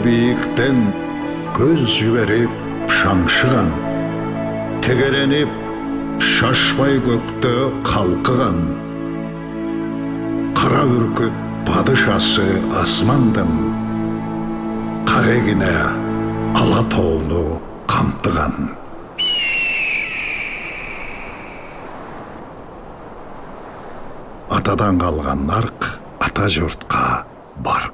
Biyiktен göz жіберіп шаңшыған, тегереніп шашпай көкте қалқыған, қара үркіт падышасы асмандым, қарегіне Алатауны қамтыған. Атадан қалған нарық ата жұртқа бар